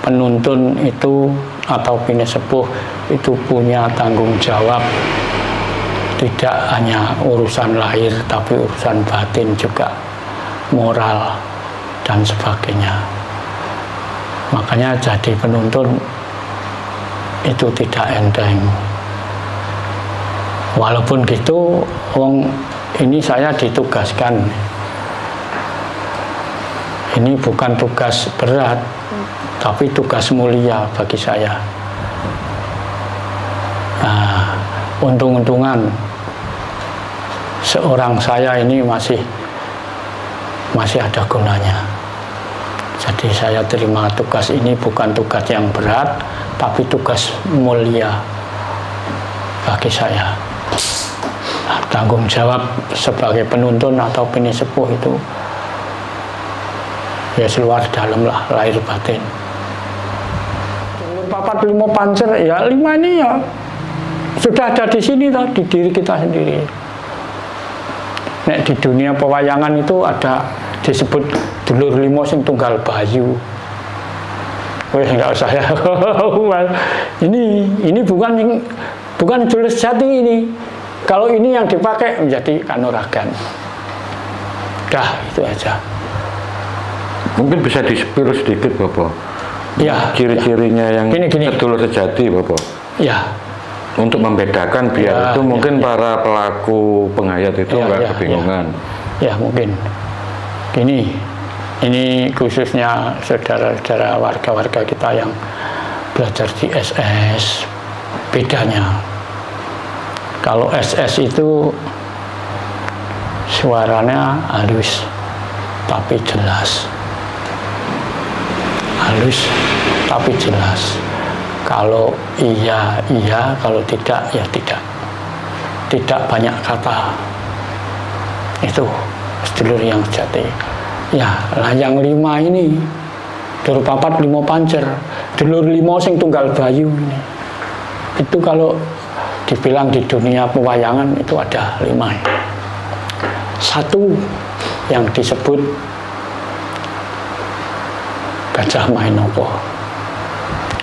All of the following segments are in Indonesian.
penuntun itu atau pinesepuh itu punya tanggung jawab, tidak hanya urusan lahir tapi urusan batin juga, moral dan sebagainya. Makanya jadi penuntun itu tidak enteng. Walaupun gitu, ini saya ditugaskan. Ini bukan tugas berat, tapi tugas mulia bagi saya. Nah, untung-untungan seorang saya ini masih ada gunanya. Jadi saya terima tugas ini bukan tugas yang berat, tapi tugas mulia bagi saya. Nah, tanggung jawab sebagai penuntun atau pinesepuh itu ya luar dalam lah, lahir batin. Papat lima pancer, ya 5 ini ya sudah ada di sini toh, di diri kita sendiri. Nek di dunia pewayangan itu ada disebut dulur limo sing tunggal bayu. Wes enggak usah ya. ini bukan dulur sejati ini. Kalau ini yang dipakai menjadi kanuragan. Dah, itu aja. Mungkin bisa di-spill sedikit, Bapak. Ya. Ciri-cirinya yang sedulur sejati, Bapak. Ya. Untuk membedakan biar itu mungkin para pelaku penghayat itu nggak kebingungan. Ya, mungkin. Ini khususnya saudara-saudara warga-warga kita yang belajar di SS. Bedanya, kalau SS itu suaranya halus tapi jelas. Halus tapi jelas. Kalau iya, kalau tidak, ya tidak. Tidak banyak kata. Itu sedulur yang sejati. Ya, lah yang 5 ini dulur papat 5 pancer, dulur 5 sing tunggal bayu ini. Itu kalau dibilang di dunia pewayangan itu ada 5. Satu yang disebut Gajah Mainoko.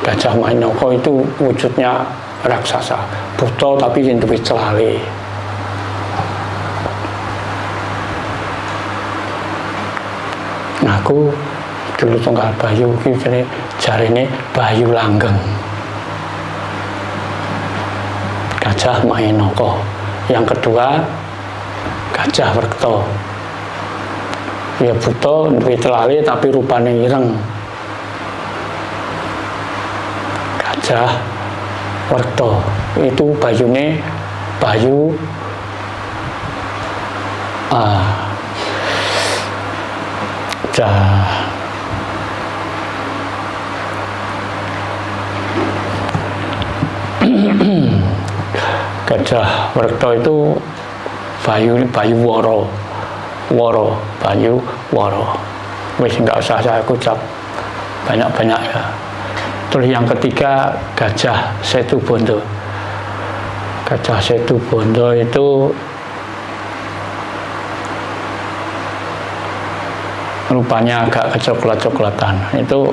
Gajah Mainoko itu wujudnya raksasa, buta tapi yang duwe celale. Ngaku dulu tunggal bayu iki jarine bayu langgeng. Gajah Mainoko. Yang kedua Gajah Werkta. Ya buta duwe celale tapi rupane ireng. Gajah Werkta itu bayune bayu Gajah Werkta itu bayu woro bayu woro. Wis enggak usah saya ucap banyak-banyak ya. Terus yang ketiga Gajah Setubondo. Gajah Setubondo itu rupanya agak kecoklat-coklatan. Itu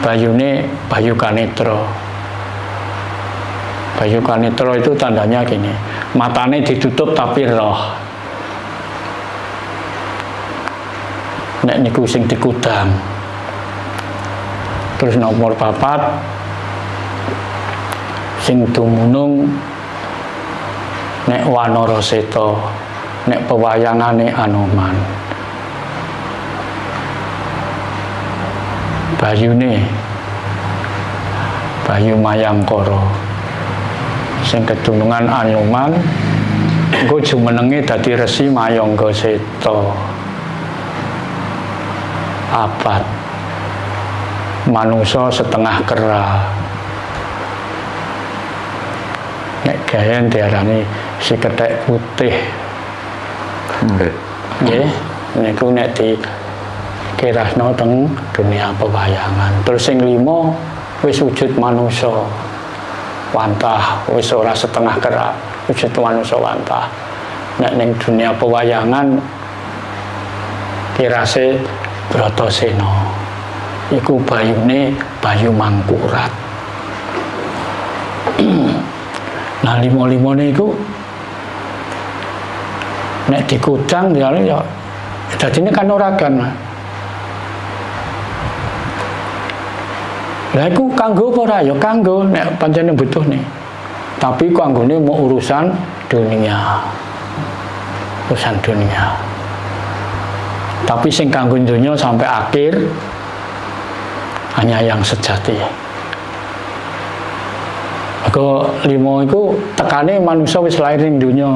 bayune Bayu Kanitra. Bayu Kanitra itu tandanya gini, matanya ditutup tapi roh. Nek niku sing dikudang. Terus nomor 4 sing dumunung nek Wanara Seta, nek pewayangane Anoman. Bayune Bayu Mayangkara sing kedunungan Anoman engko jumenenge dadi Resi Mayangga Seta. Abad manusia setengah kera. Nek gayen diarani si kethek putih. Nggih, niku nek dikirasno teng dunia pewayangan. Terus sing 5 wis wujud manusia wantah, wis ora setengah kera, wujud manusia wantah. Nek ning dunia pewayangan kirase Bratasena. iku bayune Bayu Mangkurat. Nah limo-limone iku nek dikudang ya dadine kan oragan. Lah iku kanggo apa ora? Ya kanggo nek pancen butuhne. Tapi kanggone mau urusan dunia. Urusan dunia. Tapi sing kanggo dunia sampai akhir hanya yang sejati. Aku limo iku tekane manusia wis lair ning dunya.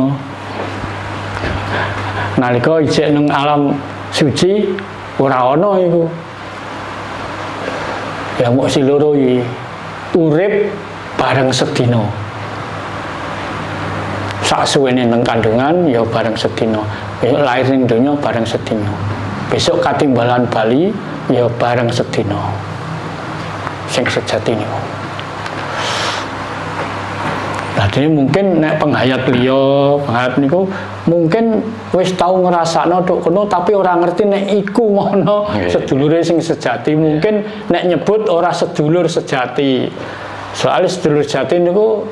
Nalika ijek nang alam suci ora ana iku. Ya mok si loro iki urip bareng sedina. Sak suwene nang kandungan ya bareng sedina. Besok lahir ning donya bareng sedina. Besok katimbalan bali ya bareng sedina. Sing sejati niku. Jadi mungkin nek penghayat liya, penghayat niku mungkin wis tau ngrasakno tok kono tapi ora ngerti nek iku mono sedulure sing sejati. Mungkin nek nyebut ora sedulur sejati. Soalnya sedulur sejati niku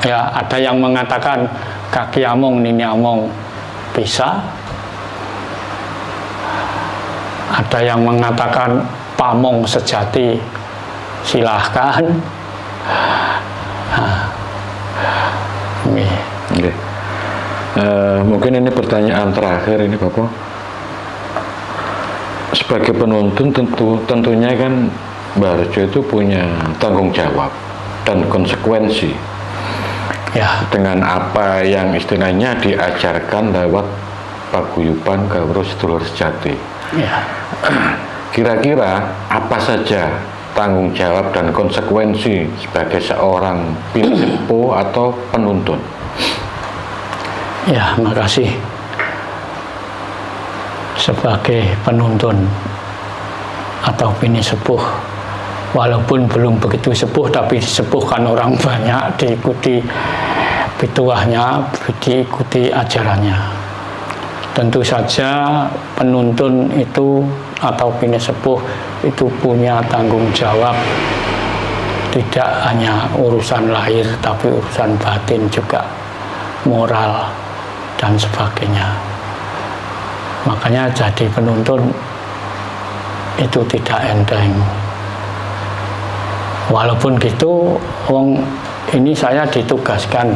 ya ada yang mengatakan kaki among nini among bisa. Ada yang mengatakan pamong sejati silahkan. Okay. Mungkin ini pertanyaan terakhir ini Bapak. Sebagai penuntun tentunya kan Mbah Harjo itu punya tanggung jawab dan konsekuensi ya dengan apa yang istilahnya diajarkan lewat paguyuban Gawura Sedulur Sejati. Ya. Kira-kira apa saja tanggung jawab dan konsekuensi sebagai seorang pinesepuh atau penuntun? Ya, makasih. Sebagai penuntun atau pinesepuh, walaupun belum begitu sepuh, tapi disepuhkan orang banyak, diikuti pituahnya, diikuti ajarannya. Tentu saja penuntun itu atau pinesepuh itu punya tanggung jawab, tidak hanya urusan lahir tapi urusan batin juga, moral dan sebagainya. Makanya jadi penuntun itu tidak enteng. Walaupun gitu, ini saya ditugaskan.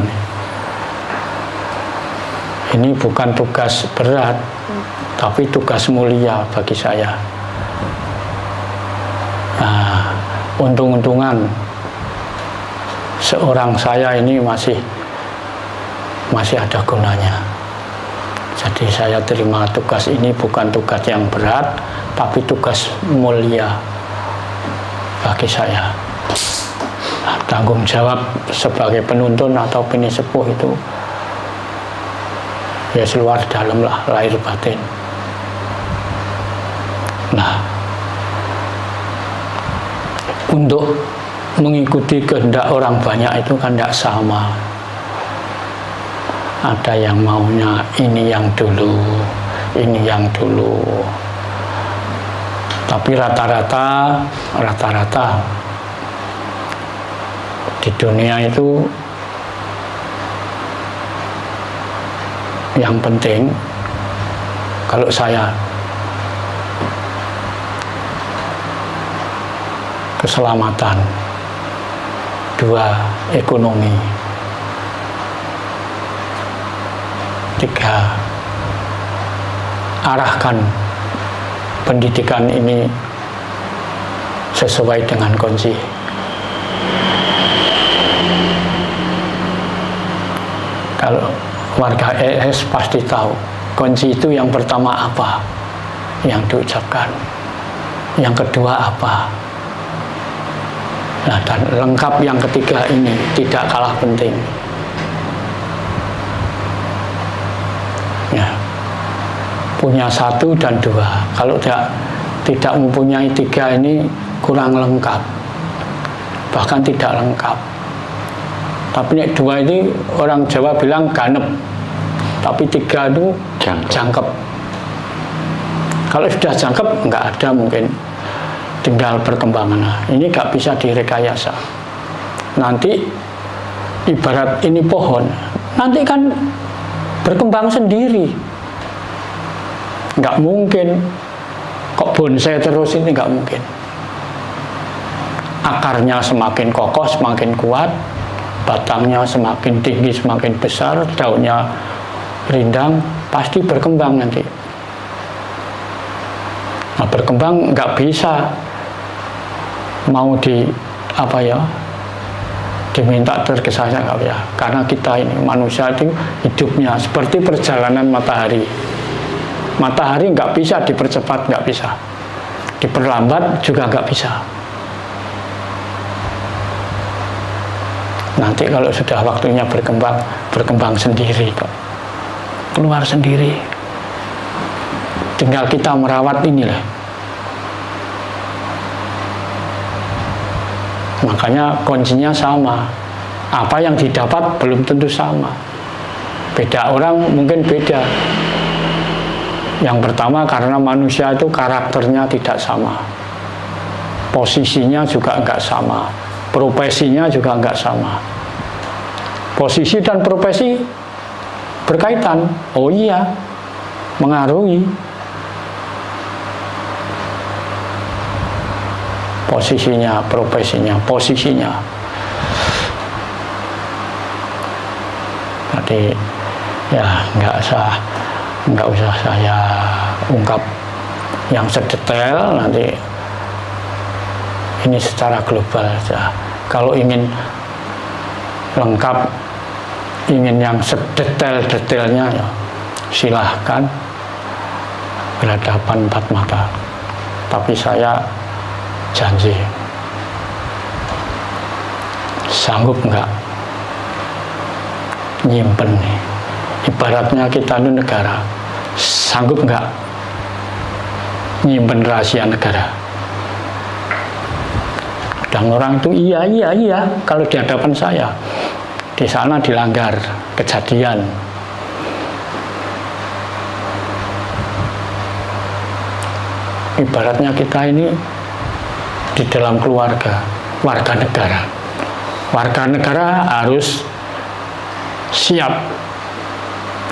Ini bukan tugas berat, tapi tugas mulia bagi saya. Nah, untung-untungan seorang saya ini masih ada gunanya. Jadi saya terima tugas ini bukan tugas yang berat, tapi tugas mulia bagi saya. Nah, tanggung jawab sebagai penuntun atau pinesepuh itu ya luar dalam lah, lahir batin. Nah, untuk mengikuti kehendak orang banyak itu kan tidak sama. Ada yang maunya ini yang dulu, ini yang dulu. Tapi rata-rata di dunia itu yang penting kalau saya keselamatan, 2 ekonomi, 3 arahkan pendidikan ini sesuai dengan kunci. Kalau warga ES pasti tahu kunci itu yang pertama apa yang diucapkan, yang kedua apa. Nah, dan lengkap yang ketiga ini tidak kalah penting. Ya, punya 1 dan 2. Kalau tidak mempunyai 3 ini kurang lengkap, bahkan tidak lengkap. Tapi 2 ini orang Jawa bilang ganep, tapi 3 itu jangkep. Kalau sudah jangkep nggak ada mungkin tinggal perkembangan. Nah, ini gak bisa direkayasa. Nanti ibarat ini pohon, nanti kan berkembang sendiri. Gak mungkin kok bonsai terus, ini gak mungkin. Akarnya semakin kokoh, semakin kuat, batangnya semakin tinggi, semakin besar, daunnya rindang, pasti berkembang nanti. Nah, berkembang nggak bisa mau diminta tergesa-gesa, nggak bisa. Karena kita ini manusia itu hidupnya seperti perjalanan matahari. Matahari nggak bisa dipercepat, nggak bisa. Diperlambat juga nggak bisa. Nanti kalau sudah waktunya berkembang, berkembang sendiri kok, keluar sendiri. Tinggal kita merawat inilah. Makanya kuncinya sama. Apa yang didapat belum tentu sama. Beda orang mungkin beda. Yang pertama karena manusia itu karakternya tidak sama. Posisinya juga enggak sama. Profesinya juga enggak sama. Posisi dan profesi berkaitan. Oh iya, mengaruhi. Posisinya, profesinya, posisinya. Jadi ya nggak usah saya ungkap yang sedetail, nanti ini secara global saja. Kalau ingin lengkap, ingin yang sedetail-detailnya, ya silahkan berhadapan empat mata. Tapi saya janji, sanggup nggak nyimpen nih? Ibaratnya kita itu negara, sanggup nggak nyimpen rahasia negara? Dan orang itu iya kalau di hadapan saya, di sana dilanggar kejadian. Ibaratnya kita ini di dalam keluarga, warga negara. Warga negara harus siap,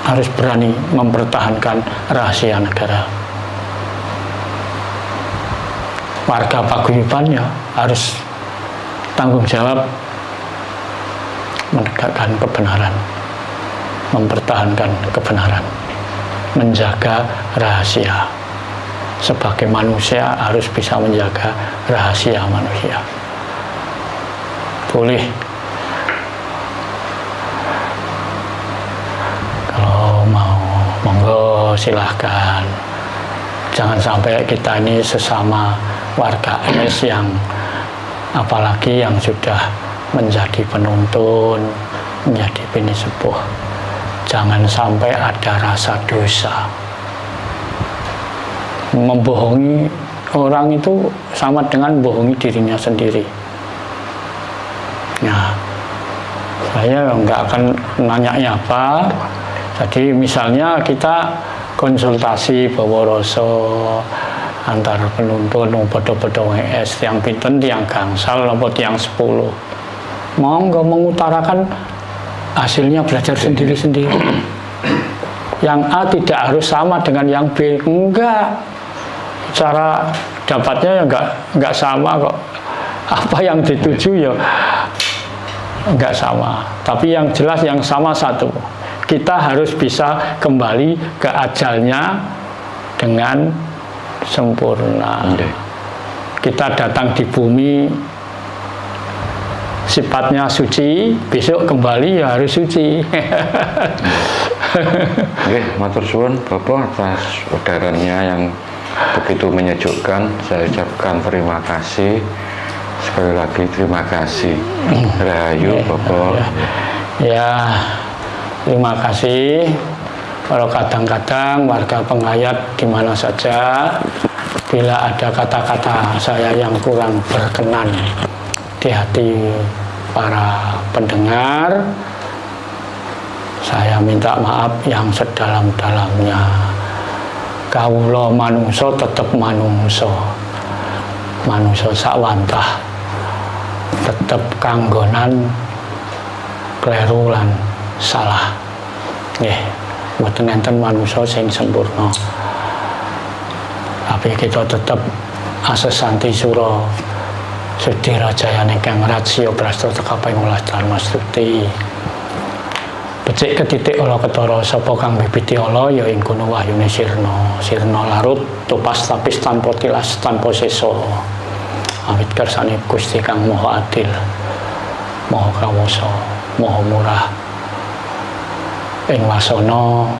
harus berani mempertahankan rahasia negara. Warga paguyubannya harus tanggung jawab menegakkan kebenaran, mempertahankan kebenaran, menjaga rahasia. Sebagai manusia harus bisa menjaga rahasia manusia. Boleh kalau mau, monggo silahkan. Jangan sampai kita ini sesama warga S yang apalagi yang sudah menjadi penuntun, menjadi penisepuh, jangan sampai ada rasa dosa. Membohongi orang itu sama dengan membohongi dirinya sendiri. Nah, saya nggak akan nanya apa. Jadi misalnya kita konsultasi baworoso antar penuntun, podo-podo es yang pinten, yang gangsal, lopot yang 10. Monggo mengutarakan hasilnya, belajar sendiri-sendiri. Yang A tidak harus sama dengan yang B, enggak. Cara dapatnya ya enggak sama kok. Apa yang dituju ya enggak sama. Tapi yang jelas yang sama satu. Kita harus bisa kembali ke ajalnya dengan sempurna. Kita datang di bumi sifatnya suci, besok kembali ya harus suci. Oke, matur suwun Bapak atas udarannya yang begitu menyejukkan. Saya ucapkan terima kasih. Sekali lagi terima kasih. Rahayu Bapak. Ya, terima kasih. Kalau kadang-kadang warga Pengayat di mana saja, bila ada kata-kata saya yang kurang berkenan di hati para pendengar, saya minta maaf yang sedalam-dalamnya. Kawula manungso tetep manungso. manusia sakwantah tetep kanggonan kleru lan salah. Nggih, mboten enten manusia sing sempurna. Tapi kita tetep asesanti sura Sudira Jayane kang rasya brasta kaping 18 Dharma Stuti. Becik ketitik ala ketara sapa kang bibiti ala ya ing kono wahyune sirna larut tupas tapis tanpa tilas tanpa sesa awit kersane Gusti kang maha adil maha kawasa maha murah ing wasana